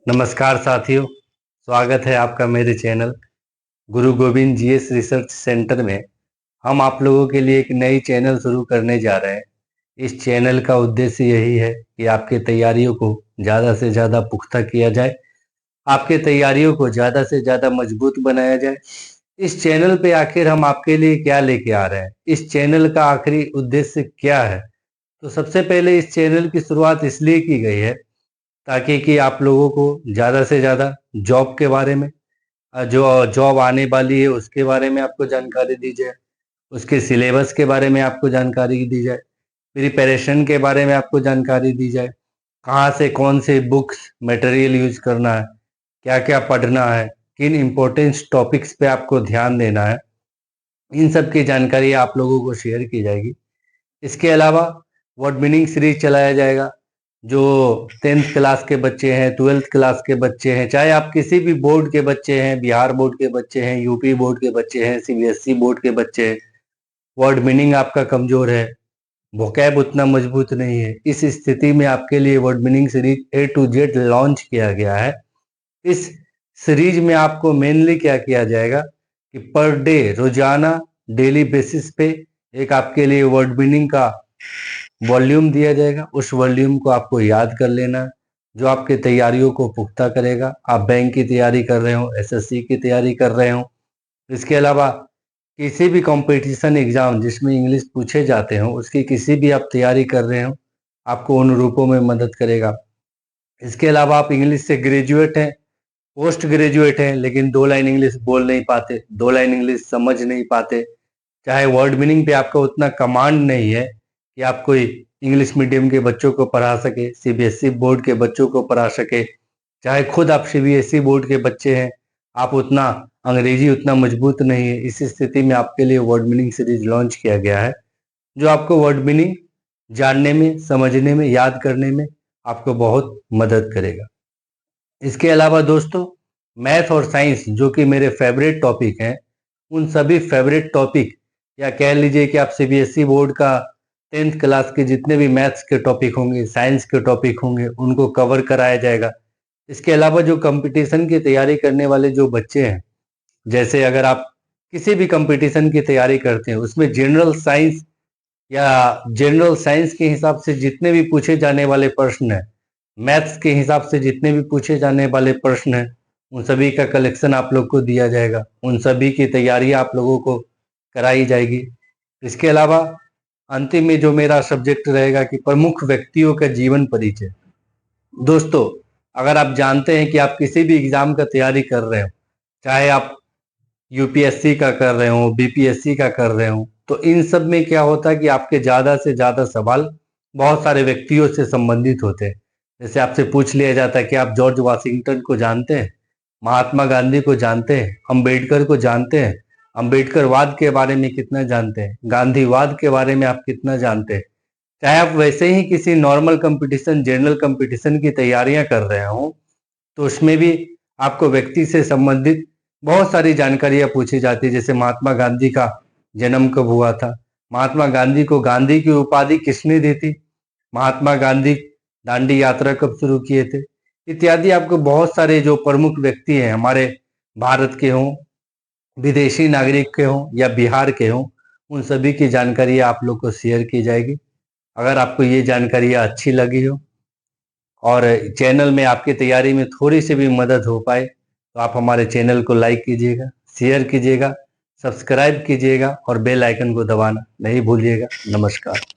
नमस्कार साथियों, स्वागत है आपका मेरे चैनल गुरु गोविंद जीएस रिसर्च सेंटर में। हम आप लोगों के लिए एक नई चैनल शुरू करने जा रहे हैं। इस चैनल का उद्देश्य यही है कि आपकी तैयारियों को ज़्यादा से ज़्यादा पुख्ता किया जाए, आपके तैयारियों को ज़्यादा से ज़्यादा मजबूत बनाया जाए। इस चैनल पे आखिर हम आपके लिए क्या लेके आ रहे हैं, इस चैनल का आखिरी उद्देश्य क्या है। तो सबसे पहले इस चैनल की शुरुआत इसलिए की गई है ताकि कि आप लोगों को ज़्यादा से ज़्यादा जॉब के बारे में, जो जॉब आने वाली है उसके बारे में आपको जानकारी दी जाए, उसके सिलेबस के बारे में आपको जानकारी दी जाए, प्रिपरेशन के बारे में आपको जानकारी दी जाए, कहाँ से कौन से बुक्स मटेरियल यूज करना है, क्या क्या पढ़ना है, किन इम्पोर्टेंट टॉपिक्स पे आपको ध्यान देना है, इन सब की जानकारी आप लोगों को शेयर की जाएगी। इसके अलावा वर्ड मीनिंग सीरीज चलाया जाएगा। जो 10th क्लास के बच्चे हैं, 12th क्लास के बच्चे हैं, चाहे आप किसी भी बोर्ड के बच्चे हैं, बिहार बोर्ड के बच्चे हैं, यूपी बोर्ड के बच्चे हैं, सीबीएसई बोर्ड के बच्चे हैं, वर्ड मीनिंग आपका कमजोर है, वोकैब उतना मजबूत नहीं है, इस स्थिति में आपके लिए word meaning series A to Z launch किया गया है। इस सीरीज में आपको मेनली क्या किया जाएगा कि पर डे, रोजाना डेली बेसिस पे एक आपके लिए वर्ड मीनिंग का वॉल्यूम दिया जाएगा। उस वॉल्यूम को आपको याद कर लेना है, जो आपके तैयारियों को पुख्ता करेगा। आप बैंक की तैयारी कर रहे हो, एसएससी की तैयारी कर रहे हो, इसके अलावा किसी भी कंपटीशन एग्जाम जिसमें इंग्लिश पूछे जाते हो, उसकी किसी भी आप तैयारी कर रहे हो, आपको उन रूपों में मदद करेगा। इसके अलावा आप इंग्लिश से ग्रेजुएट हैं, पोस्ट ग्रेजुएट हैं, लेकिन 2 लाइन इंग्लिश बोल नहीं पाते, 2 लाइन इंग्लिश समझ नहीं पाते, चाहे वर्ड मीनिंग पे आपका उतना कमांड नहीं है कि आप कोई इंग्लिश मीडियम के बच्चों को पढ़ा सके, सीबीएसई बोर्ड के बच्चों को पढ़ा सके, चाहे खुद आप सीबीएसई बोर्ड के बच्चे हैं, आप उतना अंग्रेजी उतना मजबूत नहीं है। इस स्थिति में आपके लिए वर्ड मीनिंग सीरीज लॉन्च किया गया है, जो आपको वर्ड मीनिंग जानने में, समझने में, याद करने में आपको बहुत मदद करेगा। इसके अलावा दोस्तों, मैथ और साइंस जो कि मेरे फेवरेट टॉपिक हैं, उन सभी फेवरेट टॉपिक, या कह लीजिए कि आप सीबीएसई बोर्ड का 10th क्लास के जितने भी मैथ्स के टॉपिक होंगे, साइंस के टॉपिक होंगे, उनको कवर कराया जाएगा। इसके अलावा जो कंपटीशन की तैयारी करने वाले जो बच्चे हैं, जैसे अगर आप किसी भी कंपटीशन की तैयारी करते हैं, उसमें जनरल साइंस या जनरल साइंस के हिसाब से जितने भी पूछे जाने वाले प्रश्न हैं, मैथ्स के हिसाब से जितने भी पूछे जाने वाले प्रश्न हैं, उन सभी का कलेक्शन आप लोग को दिया जाएगा, उन सभी की तैयारी आप लोगों को कराई जाएगी। इसके अलावा अंतिम में जो मेरा सब्जेक्ट रहेगा कि प्रमुख व्यक्तियों का जीवन परिचय। दोस्तों, अगर आप जानते हैं कि आप किसी भी एग्जाम का तैयारी कर रहे हो, चाहे आप यूपीएससी का कर रहे हो, बीपीएससी का कर रहे हो, तो इन सब में क्या होता है कि आपके ज़्यादा से ज़्यादा सवाल बहुत सारे व्यक्तियों से संबंधित होते हैं। जैसे आपसे पूछ लिया जाता है कि आप जॉर्ज वाशिंगटन को जानते हैं, महात्मा गांधी को जानते हैं, अंबेडकर को जानते हैं, अंबेडकरवाद के बारे में कितना जानते हैं, गांधीवाद के बारे में आप कितना जानते हैं। चाहे आप वैसे ही किसी नॉर्मल कंपटीशन, जनरल कंपटीशन की तैयारियां कर रहे हो, तो उसमें भी आपको व्यक्ति से संबंधित बहुत सारी जानकारियां पूछी जाती है। जैसे महात्मा गांधी का जन्म कब हुआ था, महात्मा गांधी को गांधी की उपाधि किसने दी थी, महात्मा गांधी दांडी यात्रा कब शुरू किए थे, इत्यादि। आपको बहुत सारे जो प्रमुख व्यक्ति हैं, हमारे भारत के हों, विदेशी नागरिक के हों या बिहार के हों, उन सभी की जानकारी आप लोग को शेयर की जाएगी। अगर आपको ये जानकारी अच्छी लगी हो और चैनल में आपकी तैयारी में थोड़ी सी भी मदद हो पाए, तो आप हमारे चैनल को लाइक कीजिएगा, शेयर कीजिएगा, सब्सक्राइब कीजिएगा और बेल आइकन को दबाना नहीं भूलिएगा। नमस्कार।